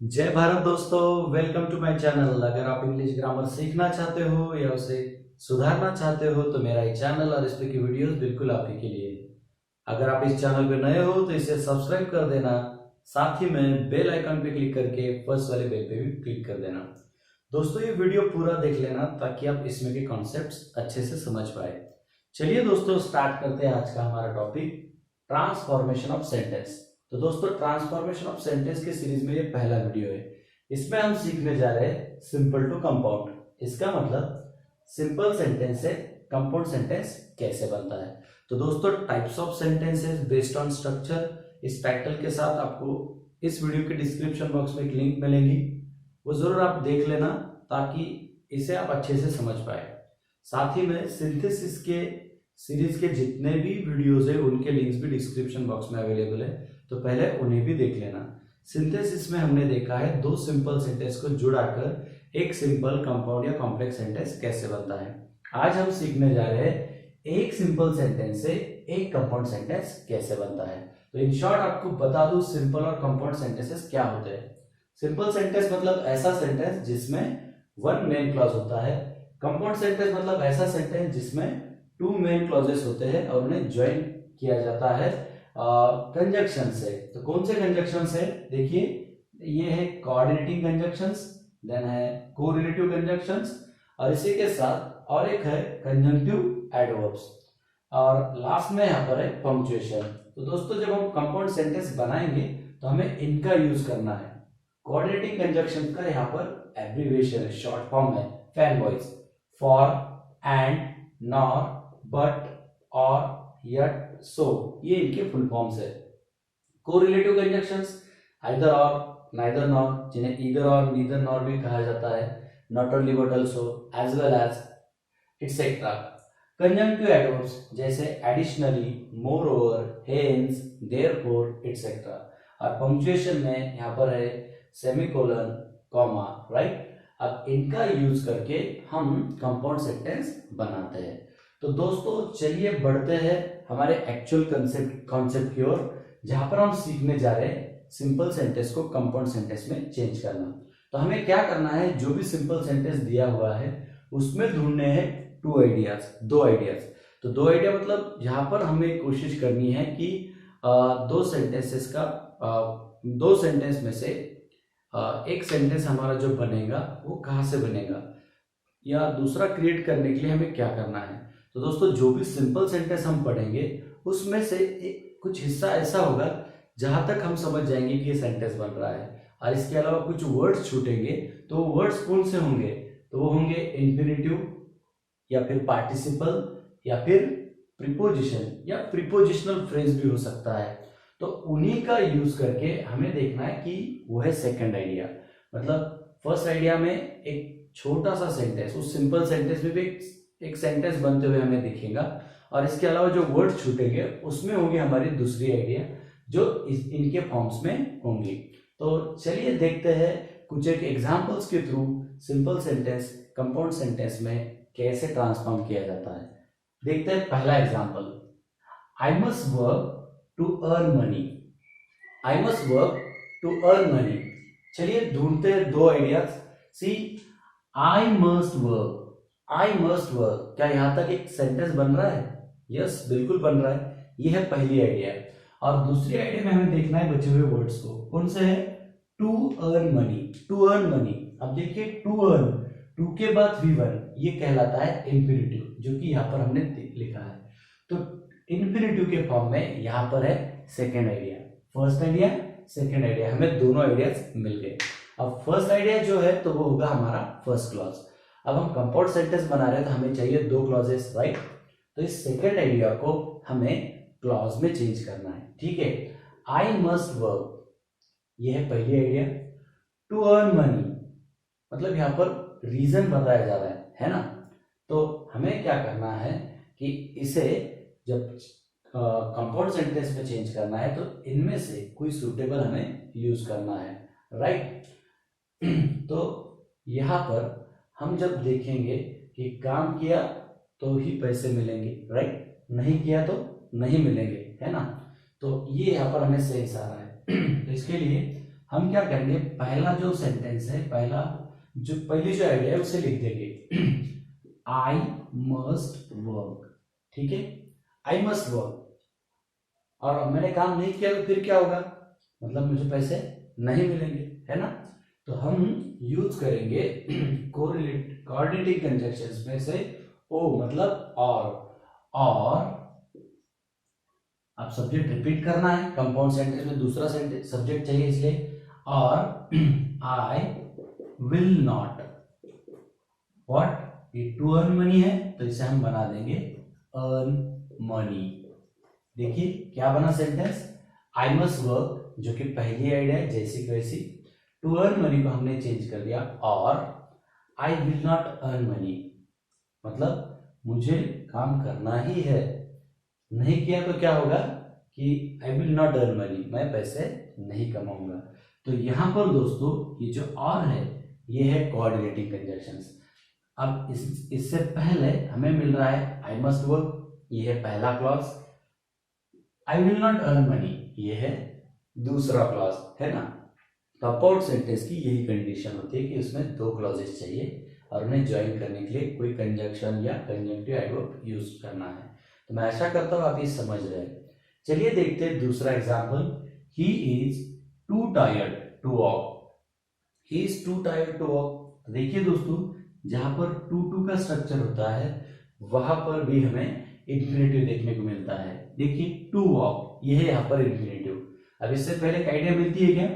जय भारत दोस्तों, welcome to my channel. अगर आप इंग्लिश ग्रामर सीखना चाहते हो या उसे सुधारना चाहते हो तो मेरा ये चैनल और इस पे की वीडियोस बिल्कुल आप ही के लिए है। अगर आप इस चैनल पे नए हो तो इसे सब्सक्राइब कर देना, साथ ही में बेल आइकन पे क्लिक करके फर्स्ट वाले बेल पे भी क्लिक कर देना। दोस्तों ये वीडियो पूरा देख लेना ताकि आप इसमें के कॉन्सेप्ट्स अच्छे से समझ पाए। चलिए दोस्तों स्टार्ट करते हैं आज का हमारा टॉपिक, ट्रांसफॉर्मेशन ऑफ सेंटेंस। तो दोस्तों ट्रांसफॉर्मेशन ऑफ सेंटेंस के सीरीज में ये पहला वीडियो है। इसमें हम सीखने जा रहे हैं सिंपल टू कंपाउंड। इसका मतलब सिंपल सेंटेंस से कंपाउंड सेंटेंस कैसे बनता है। तो दोस्तों types of sentences based on structure, इस टाइटल के साथ आपको इस वीडियो के डिस्क्रिप्शन बॉक्स में एक लिंक मिलेगी, वो जरूर आप देख लेना ताकि इसे आप अच्छे से समझ पाए। साथ ही में सिंथेसिस के सीरीज के जितने भी वीडियोस है उनके लिंक्स भी डिस्क्रिप्शन बॉक्स में अवेलेबल है, तो पहले उन्हें भी देख लेना। सिंथेसिस में हमने देखा है दो सिंपल सेंटेंस को जुड़ाकर एक सिंपल कंपाउंड या कॉम्प्लेक्स सेंटेंस कैसे बनता है। आज हम सीखने जा रहे हैं एक सिंपल सेंटेंस से एक कंपाउंड सेंटेंस कैसे बनता है। तो इन शॉर्ट आपको बता दूं सिंपल और कंपाउंड सेंटेंसेस क्या होते हैं। सिंपल सेंटेंस मतलब ऐसा सेंटेंस जिसमें वन मेन क्लॉज होता है। कंपाउंड सेंटेंस मतलब ऐसा सेंटेंस जिसमें टू मेन क्लॉजेस होते हैं और उन्हें ज्वाइन किया जाता है कंजक्शन से। तो कौन से कंजक्शन है देखिए, ये है कोऑर्डिनेटिंग कंजक्शंस, देन है कोरिलेटिव कंजक्शंस, और इसी के साथ और एक है कंजंक्टिव एडवर्ब्स, और लास्ट में यहाँ पर है पंक्चुएशन। तो दोस्तों जब हम कंपाउंड सेंटेंस बनाएंगे तो हमें इनका यूज करना है। कोऑर्डिनेटिंग कंजक्शन का यहाँ पर एब्रीविएशन है, शॉर्ट फॉर्म है fan boys, for, and, nor, but, or, yet, so, ये इनके फुल फॉर्म्स है। Correlative conjunctions either or, neither nor, जिन्हें ईदर और नीदर नॉर भी कहा जाता है, not only but also, as well as, etcetera. Conjunctive adverbs जैसे additionally, moreover, hence, therefore, etcetera. और पंक्चुएशन में यहाँ पर है सेमीकोलन, कॉमा, राइट। अब इनका यूज करके हम कंपाउंड सेंटेंस बनाते हैं। तो दोस्तों चलिए बढ़ते हैं हमारे एक्चुअल कॉन्सेप्ट की ओर, जहां पर हम सीखने जा रहे हैं सिंपल सेंटेंस को कंपाउंड सेंटेंस में चेंज करना। तो हमें क्या करना है, जो भी सिंपल सेंटेंस दिया हुआ है उसमें ढूंढने हैं दो आइडियाज। तो दो आइडिया मतलब यहाँ पर हमें कोशिश करनी है कि दो सेंटेंस में से एक सेंटेंस हमारा जो बनेगा वो कहाँ से बनेगा, या दूसरा क्रिएट करने के लिए हमें क्या करना है। तो दोस्तों जो भी सिंपल सेंटेंस हम पढ़ेंगे उसमें से कुछ हिस्सा ऐसा होगा जहां तक हम समझ जाएंगे कि ये सेंटेंस बन रहा है, और इसके अलावा कुछ वर्ड्स छूटेंगे। तो वो वर्ड्स कौन से होंगे, तो वो होंगे इंफिनिटिव, या फिर पार्टिसिपल, या फिर प्रीपोजिशन, या प्रीपोजिशनल फ्रेज भी हो सकता है। तो उन्हीं का यूज करके हमें देखना है कि वो है सेकंड आइडिया। मतलब फर्स्ट आइडिया में एक छोटा सा सेंटेंस, उस सिंपल सेंटेंस में भी एक सेंटेंस बनते हुए हमें दिखेगा, और इसके अलावा जो वर्ड छूटेंगे उसमें होगी हमारी दूसरी आइडिया जो इनके फॉर्म्स में होंगी। तो चलिए देखते हैं कुछ एक एग्जांपल्स के through simple sentence compound sentence में कैसे ट्रांसफॉर्म किया जाता है। देखते हैं पहला example, I must work to earn money. I must work to earn money. चलिए ढूंढते हैं दो ideas. See, I must work, I must work, क्या यहां तक एक सेंटेंस बन रहा है? यस बिल्कुल बन रहा है। यह है पहली आइडिया। और दूसरी आइडिया में हमें देखना है बचे हुए वर्ड्स को, कौन से है, to earn money, to earn money. अब देखिए टू अर्न, टू के बाद V1, ये कहलाता है इंफिनिटिव, जो कि यहाँ पर हमने लिखा है। तो इंफिनिटिव के फॉर्म में यहाँ पर है second idea. First idea, second idea, हमें दोनों आइडियाज मिल गए। अब फर्स्ट आइडिया जो है तो वो होगा हमारा फर्स्ट क्लॉज। अब हम कंपाउंड सेंटेंस बना रहे हैं तो हमें चाहिए दो क्लॉजेस, राइट। तो इस सेकेंड आइडिया को हमें क्लॉज में चेंज करना है, ठीक है। आई मस्ट वर्क, ये है पहली आइडिया। टू अर्न मनी मतलब यहाँ पर रीजन बताया जा रहा है ना। तो हमें क्या करना है कि इसे जब कंपाउंड सेंटेंस में चेंज करना है तो इनमें से कोई सूटेबल हमें यूज करना है, राइट। तो यहाँ पर हम जब देखेंगे कि काम किया तो ही पैसे मिलेंगे, राइट, नहीं किया तो नहीं मिलेंगे, है ना। तो ये यहाँ पर हमें सेंस आ रहा है। तो इसके लिए हम क्या करेंगे, पहला जो सेंटेंस है, पहली जो आइडिया है उसे लिख देंगे आई मस्ट वर्क। ठीक है, आई मस्ट वर्क, और अब मैंने काम नहीं किया तो फिर क्या होगा, मतलब मुझे पैसे नहीं मिलेंगे, है ना। तो हम यूज करेंगे कोऑर्डिनेटिंग कंजंक्शंस में से ओ मतलब और अब सब्जेक्ट रिपीट करना है, कंपाउंड सेंटेंस में दूसरा सेंटेंस सब्जेक्ट चाहिए इसलिए, और आई विल नॉट व्हाट, ये टू अर्न मनी है तो इसे हम बना देंगे अर्न मनी। देखिए क्या बना सेंटेंस, आई मस्ट वर्क जो कि पहली आइडिया है जैसी की वैसी, टू अर्न मनी को हमने चेंज कर दिया, और I will not earn money मतलब मुझे काम करना ही है, नहीं किया तो क्या होगा कि I will not earn money, मैं पैसे नहीं कमाऊंगा। तो यहां पर दोस्तों ये जो और है ये है कोऑर्डिनेटिंग कंजंक्शंस। अब इससे पहले हमें मिल रहा है आई मस्ट वर्क, ये है पहला clause, I will not earn money ये है दूसरा क्लॉज, है ना। कंपाउंड सेंटेंस की यही कंडीशन होती है कि उसमें दो क्लॉजेस चाहिए और उन्हें ज्वाइन करने के लिए कोई कंजंक्शन या कंजंक्टिव एडवर्ब यूज करना है। तो मैं आशा करता हूं आप ये समझ रहे हैं। चलिए देखते हैं दूसरा example, he is too tired to walk, he is too tired to walk. देखिए दोस्तों जहां पर टू का स्ट्रक्चर होता है वहां पर भी हमें इंफिनिटिव देखने को मिलता है। देखिए टू वॉक ये है यहाँ पर इंफिनिटिव। अब इससे पहले एक आइडिया मिलती है क्या,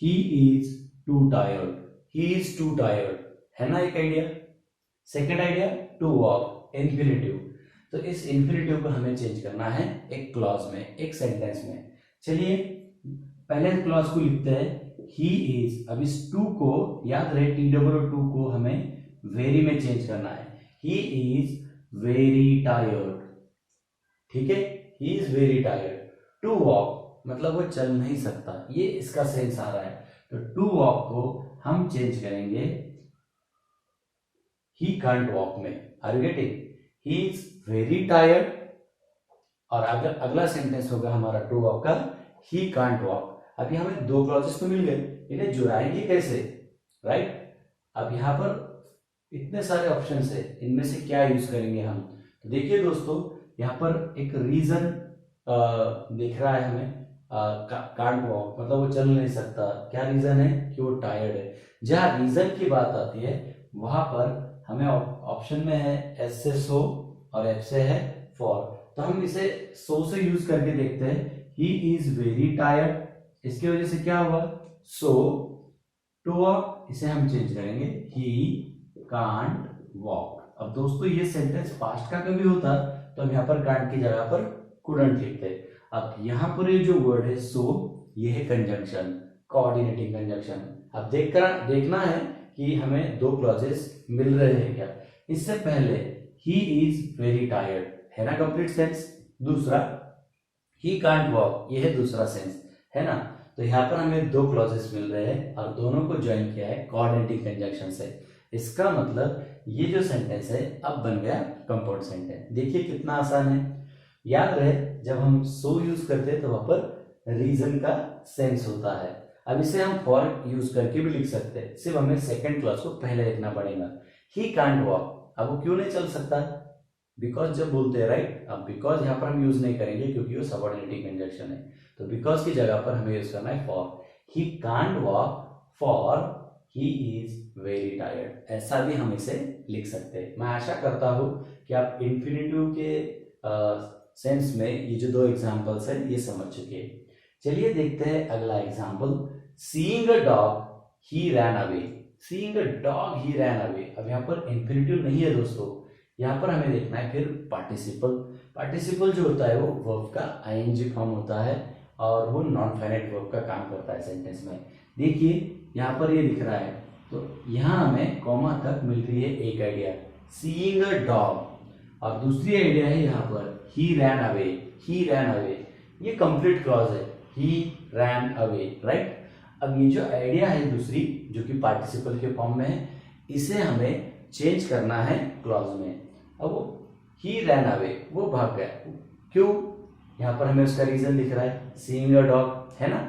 he is too tired, he is too tired, है ना एक idea. Second idea to walk infinitive, तो इस इंफिनिटिव को हमें चेंज करना है एक क्लॉज में, एक सेंटेंस में। चलिए पहले क्लॉज को लिखते हैं, ही इज। अब इस टू को याद रहे TOO को हमें वेरी में चेंज करना है, ही इज वेरी टायर्ड। ठीक है, he is very tired to walk मतलब वो चल नहीं सकता, ये इसका सेंस आ रहा है। तो टू वॉक को हम चेंज करेंगे ही कांट वॉक में। Are you getting, he is very tired, और अगला सेंटेंस होगा हमारा टू वॉक का, ही कांट वॉक। अभी हमें दो क्लॉजेस तो मिल गए, इन्हें जुड़ाएंगे कैसे, राइट। अब यहाँ पर इतने सारे ऑप्शंस है, इनमें से क्या यूज करेंगे हम। तो देखिए दोस्तों यहाँ पर एक रीजन दिख रहा है हमें, कांट वॉक मतलब वो चल नहीं सकता। क्या रीजन है कि वो टायर्ड है। जहाँ रीजन की बात आती है वहां पर हमें ऑप्शन में है एस से सो और एफ से है फॉर। तो हम इसे सो से यूज करके देखते हैं, ही इज वेरी टायर्ड, इसकी वजह से क्या हुआ, सो टू वॉक, इसे हम चेंज करेंगे ही कांट वॉक। अब दोस्तों ये सेंटेंस पास्ट का कभी होता तो हम यहाँ पर कांट की जगह पर कुडंट लिखते। अब यहाँ पर ये जो वर्ड है सो, ये है कंजंक्शन, कोऑर्डिनेटिंग कंजंक्शन। अब देखना है कि हमें दो क्लॉजेस मिल रहे हैं क्या। इससे पहले ही इज वेरी टायर्ड है ना कंप्लीट सेंस, दूसरा ही कांट वॉक ये है दूसरा सेंस, है ना। तो यहाँ पर हमें दो क्लॉजेस मिल रहे हैं और दोनों को ज्वाइन किया है कोऑर्डिनेटिंग कंजंक्शन से। इसका मतलब ये जो सेंटेंस है अब बन गया कंपाउंड सेंटेंस। देखिए कितना आसान है। याद रहे जब हम सो यूज करते हैं तो वहां पर रीजन का सेंस होता है। अब इसे हम फॉर यूज करके भी लिख सकते हैं, सिर्फ हमें सेकंड क्लॉज को पहले लिखना पड़ेगा। ही कांट वॉक, अब वो क्यों नहीं चल सकता, बिकॉज जब बोलते हैं राइट। अब बिकॉज यहाँ पर हम यूज नहीं करेंगे क्योंकि वो सबऑर्डिनेटिंग कंजंक्शन है, तो बिकॉज की जगह पर हमें यूज करना है for. He can't walk for he is very tired, ऐसा भी हम इसे लिख सकते हैं। मैं आशा करता हूं कि आप इन्फिनिटिव के सेंस में ये जो दो एग्जांपल्स है ये समझ चुके हैं। चलिए देखते हैं अगला example, seeing a dog he ran away, seeing a dog he ran away. अब यहाँ पर इन्फिनिटिव नहीं है दोस्तों, यहाँ पर हमें देखना है फिर पार्टिसिपल। पार्टिसिपल जो होता है वो वर्ब का आईएनजी फॉर्म होता है और वो नॉन फाइनाइट वर्ब का काम करता है सेंटेंस में। देखिए यहाँ पर ये लिख रहा है, तो यहाँ हमें कॉमा तक मिल रही है एक आइडिया, सीइंग अ डॉग, और दूसरी आइडिया है यहाँ पर ही रैन अवे, ही रैन अवे, ये कंप्लीट क्लॉज है, ही रैन अवे, राइट। अब ये जो आइडिया है दूसरी जो कि पार्टिसिपल के फॉर्म में है, इसे हमें चेंज करना है क्लॉज में। अब वो ही रैन अवे वो भाग गया, क्यों, यहाँ पर हमें उसका रीजन दिख रहा है, सीइंग अ डॉग, है ना।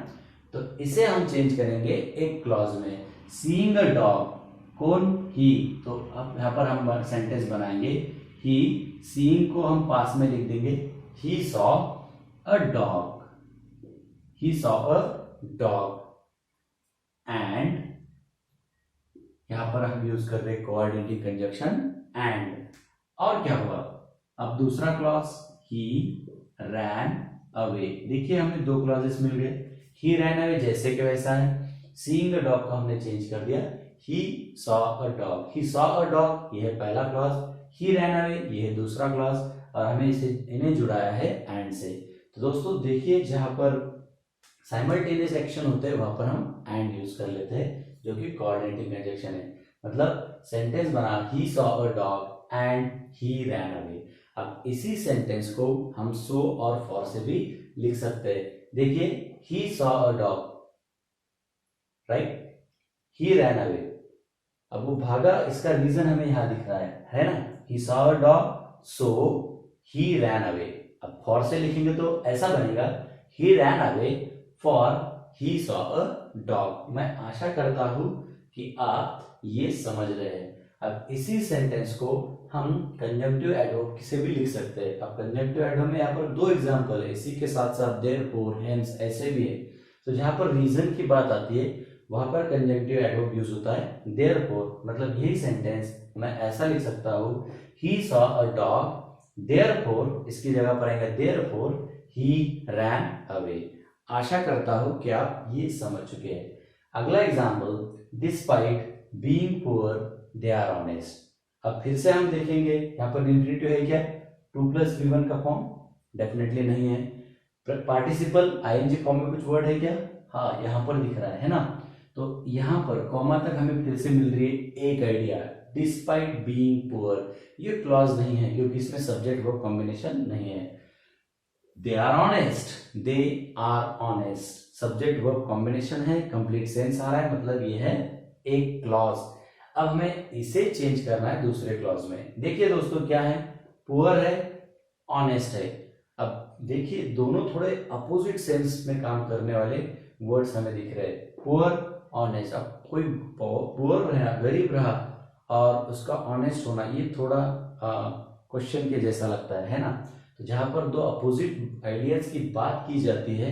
तो इसे हम चेंज करेंगे एक क्लॉज में। सीइंग अ डॉग, कौन? ही। तो अब यहाँ पर हम सेंटेंस बनाएंगे ही। सीइंग को हम पास में लिख देंगे, ही saw a dog, he saw a dog. And यहां पर हम यूज कर रहे हैं कोऑर्डिनेटिंग कंजक्शन एंड। और क्या हुआ? अब दूसरा क्लॉज, ही रैन अवे। देखिए हमें दो क्लॉजेस मिल गए। ही रैन अवे जैसे कि वैसा है। सीइंग अ डॉग को हमने चेंज कर दिया, ही saw a dog. He saw a dog ये है पहला क्लॉज, ही रैन अवे ये है दूसरा क्लॉज, और हमें इन्हें जुड़ाया है एंड से। तो दोस्तों देखिए, जहां पर साइमल्टेनियस एक्शन होते हैं वहां पर हम एंड यूज कर लेते हैं, जो कि कोऑर्डिनेटिंग कंजक्शन है। मतलब सेंटेंस बना, ही saw a dog and he ran away. अब इसी सेंटेंस को हम सो और फॉर से भी लिख सकते हैं। देखिए, ही saw a dog, right, he ran away. अब वो भागा, इसका रीजन हमें यहां दिख रहा है ना? He saw a dog, so he ran away. अब फॉर से लिखेंगे तो ऐसा बनेगा, he ran away for he saw a dog. मैं आशा करता हूं कि आप ये समझ रहे हैं। अब इसी सेंटेंस को हम कंजंक्टिव एडवर्ब से भी लिख सकते हैं। अब कंजंक्टिव एडवर्ब में यहाँ पर दो एग्जांपल है, इसी के साथ साथ देयरफॉर, हेंस ऐसे भी है। तो जहां पर रीजन की बात आती है वहां पर कंजंक्टिव एडवर्ब यूज होता है देयरफॉर। मतलब यही सेंटेंस मैं ऐसा लिख सकता हूं, ही सॉ अ डॉग देयरफॉर, इसकी जगह पर आएगा देयरफॉर ही रैन अवे। आशा करता हूं कि आप ये समझ चुके हैं। अगला example, despite being poor they are honest. अब फिर से हम देखेंगे, यहाँ पर इंफिनिटिव है क्या? 2+V1 का फॉर्म? डेफिनेटली नहीं है। पार्टिसिपल आईएनजी फॉर्म में कुछ वर्ड है क्या? हाँ, यहाँ पर दिख रहा है ना? तो यहाँ पर कॉमा तक हमें फिर से मिल रही है एक आइडिया, डिस्पाइट बीइंग पुअर। ये क्लॉज नहीं है क्योंकि इसमें सब्जेक्ट वर्ब कॉम्बिनेशन नहीं है। They are honest, they are honest, subject verb combination है, कंप्लीट सेंस आ रहा है, मतलब ये है एक क्लॉज। अब हमें इसे चेंज करना है दूसरे क्लॉज में। देखिए दोस्तों, क्या है? पुअर है, ऑनेस्ट है। अब देखिए, दोनों थोड़े अपोजिट सेंस में काम करने वाले वर्ड्स हमें दिख रहे हैं, पुअर, ऑनेस्ट। अब कोई पुअर रहा, गरीब रहा, और उसका ऑनेस्ट होना, ये थोड़ा क्वेश्चन के जैसा लगता है ना? तो जहां पर दो अपोजिट आइडियाज की बात की जाती है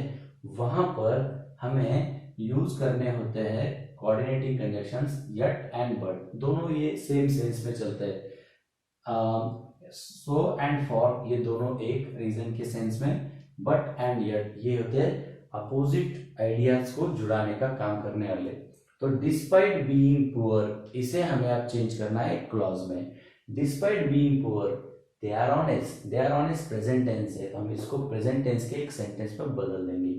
वहां पर हमें यूज करने होते हैं coordinating conjunctions yet and but. दोनों ये सेम सेंस में चलते हैं। सो एंड फॉर ये दोनों एक रीजन के सेंस में, बट एंड यट ये होते हैं अपोजिट आइडियाज को जुड़ाने का काम करने वाले। तो डिस्पाइट बीइंग पुअर, इसे हमें अब चेंज करना है क्लॉज में। Despite being poor they are honest, they are honest present tense है, हम इसको प्रेजेंट टेंस के एक सेंटेंस पर बदल देंगे।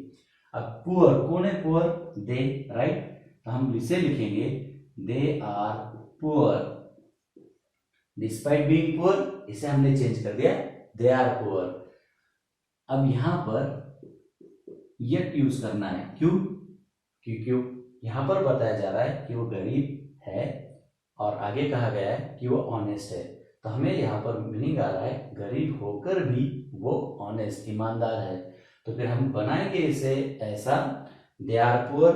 अब पुअर, कौन है पुअर? दे, राइट? तो हम इसे लिखेंगे, they are poor. Despite being poor, इसे हमने चेंज कर दिया, दे आर पुअर। अब यहां पर यट यूज करना है, क्यों? क्योंकि यहां पर बताया जा रहा है कि वो गरीब है, और आगे कहा गया है कि वो ऑनेस्ट है। तो हमें यहाँ पर मीनिंग आ रहा है गरीब होकर भी वो ऑनेस्ट, ईमानदार है। तो फिर हम बनाएंगे इसे ऐसा, दे आर पुअर,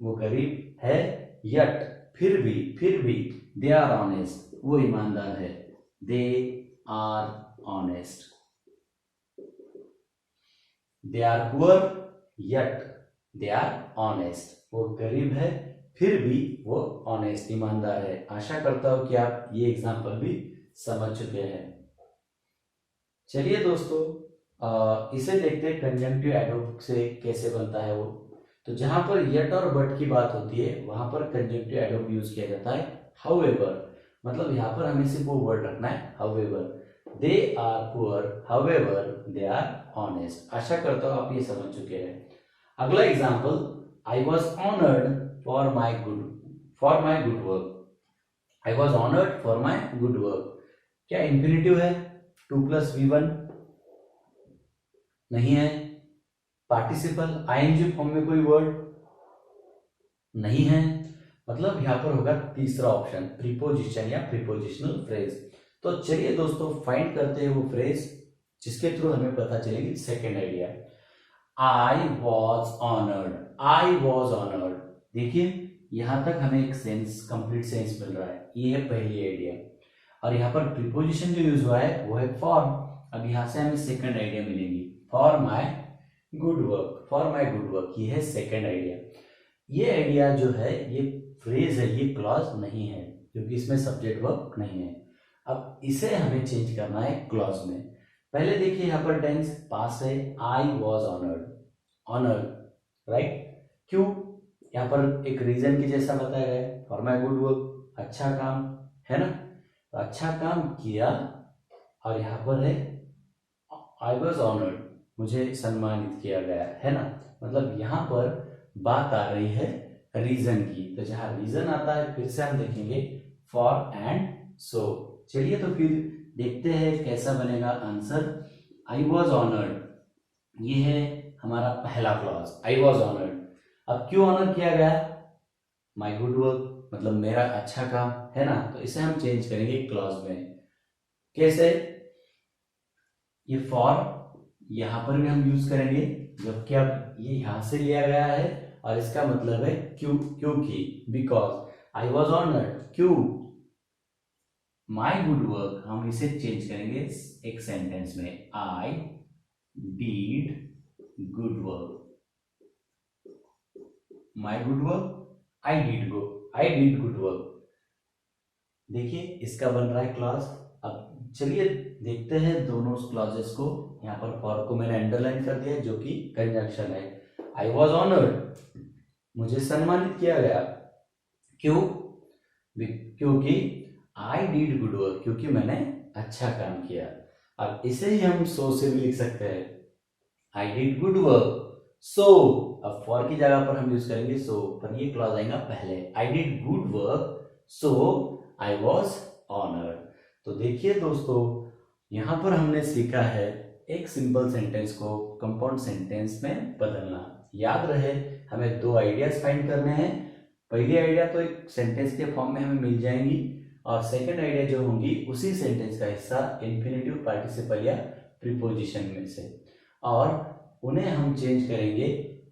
वो गरीब है, यट फिर भी दे आर ऑनेस्ट, वो ईमानदार है। They are honest, they are poor yet they are honest, वो गरीब है फिर भी वो ऑनेस्ट, ईमानदार है। आशा करता हूं कि आप ये एग्जाम्पल भी समझ चुके हैं। चलिए दोस्तों, इसे देखते हैं कंजंक्टिव एडवर्ब से कैसे बनता है वो। तो जहां पर यट और बट की बात होती है वहां पर कंजंक्टिव एडवर्ब यूज किया जाता है हाउएवर। मतलब यहाँ पर हमें सिर्फ वो वर्ड रखना है, however. They are poor however they are honest. आशा करता हूं आप ये समझ चुके हैं। अगला example, I was honoured for my good work. I was honoured for my good work, क्या इंफिनिटिव है? 2+V1 नहीं है। पार्टिसिपल आईएनजी फॉर्म में कोई वर्ड नहीं है। मतलब यहां पर होगा तीसरा ऑप्शन, प्रीपोजिशन या प्रीपोजिशनल फ्रेज। तो चलिए दोस्तों, फाइंड करते हैं वो फ्रेज जिसके थ्रू हमें पता चलेगी second idea. I was honoured, I was honoured. देखिए यहां तक हमें एक सेंस, कंप्लीट सेंस मिल रहा है। ये है पहली आइडिया। और यहाँ पर प्रीपोजिशन जो यूज हुआ है वो है फॉर। अब यहाँ से हमें सेकंड आइडिया मिलेगी, for my good work. For my good work, ये है सेकंड आइडिया। ये आइडिया जो है, ये फ्रेज है, ये क्लॉज नहीं है क्योंकि इसमें सब्जेक्ट वर्ब नहीं है। अब इसे हमें चेंज करना है क्लॉज में। पहले देखिए यहाँ पर टेंस पास है, आई वॉज ऑनर्ड। ऑनर्ड राइट, क्यों? यहाँ पर एक रीजन की जैसा बताया गया है, फॉर माई गुड वर्क, अच्छा काम है ना, तो अच्छा काम किया। और यहाँ पर है आई वॉज ऑनर्ड, मुझे सम्मानित किया गया है ना। मतलब यहाँ पर बात आ रही है रीजन की। तो जहां रीजन आता है फिर से हम देखेंगे फॉर एंड सो। चलिए तो फिर देखते हैं कैसा बनेगा आंसर। आई वॉज ऑनर्ड, ये है हमारा पहला क्लॉज, आई वॉज ऑनर्ड। अब क्यों ऑनर किया गया? माई गुड वर्क, मतलब मेरा अच्छा काम है ना। तो इसे हम चेंज करेंगे क्लॉज में। कैसे? ये फॉर यहां पर भी हम यूज करेंगे, जबकि अब ये यहां से लिया गया है और इसका मतलब है क्यों, क्योंकि, बिकॉज आई वॉज ऑनर्ड, क्यों। माई गुड वर्क हम इसे चेंज करेंगे एक सेंटेंस में, I did good work. My good work, I did good work. देखिए इसका बन रहा है क्लॉज। अब चलिए देखते हैं दोनों क्लॉजेस को। यहाँ पर फॉर को मैंने अंडरलाइन कर दिया जो कि कंजंक्शन है। आई वॉज ऑनर्ड, मुझे सम्मानित किया गया, क्यों? क्योंकि आई डिड गुड वर्क, क्योंकि मैंने अच्छा काम किया। अब इसे ही हम सो से भी लिख सकते हैं, I did good work so. अब फॉर की जगह पर हम यूज करेंगे सो, पर ये क्लॉज आएगा पहले, I did good work so I was honoured. तो देखिए दोस्तों, यहां पर हमने सीखा है एक सिंपल सेंटेंस को कंपाउंड सेंटेंस में बदलना। याद रहे हमें दो आइडियाज फाइंड करने हैं। पहली आइडिया तो एक सेंटेंस के फॉर्म में हमें मिल जाएंगी, और सेकंड आइडिया जो होंगी उसी सेंटेंस का हिस्सा इन्फिनेटिव पार्टिसिपल या प्रीपोजिशन में से, और उन्हें हम चेंज करेंगे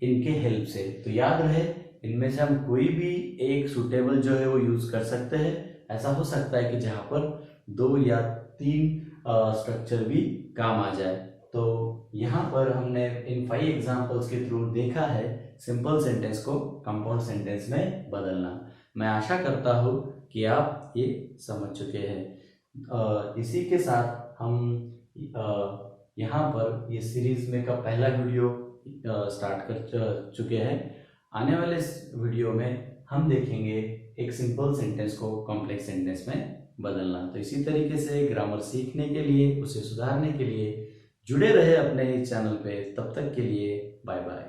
इनके हेल्प से। तो याद रहे इनमें से हम कोई भी एक सुटेबल जो है वो यूज कर सकते हैं। ऐसा हो सकता है कि जहां पर 2 या 3 स्ट्रक्चर भी काम आ जाए। तो यहाँ पर हमने इन 5 एग्जांपल्स के थ्रू देखा है सिंपल सेंटेंस को कंपाउंड सेंटेंस में बदलना। मैं आशा करता हूँ कि आप ये समझ चुके हैं। इसी के साथ हम यहाँ पर ये सीरीज में का पहला वीडियो स्टार्ट कर चुके हैं। आने वाले वीडियो में हम देखेंगे एक सिंपल सेंटेंस को कॉम्प्लेक्स सेंटेंस में बदलना। तो इसी तरीके से ग्रामर सीखने के लिए, उसे सुधारने के लिए जुड़े रहे अपने इस चैनल पे। तब तक के लिए बाय बाय।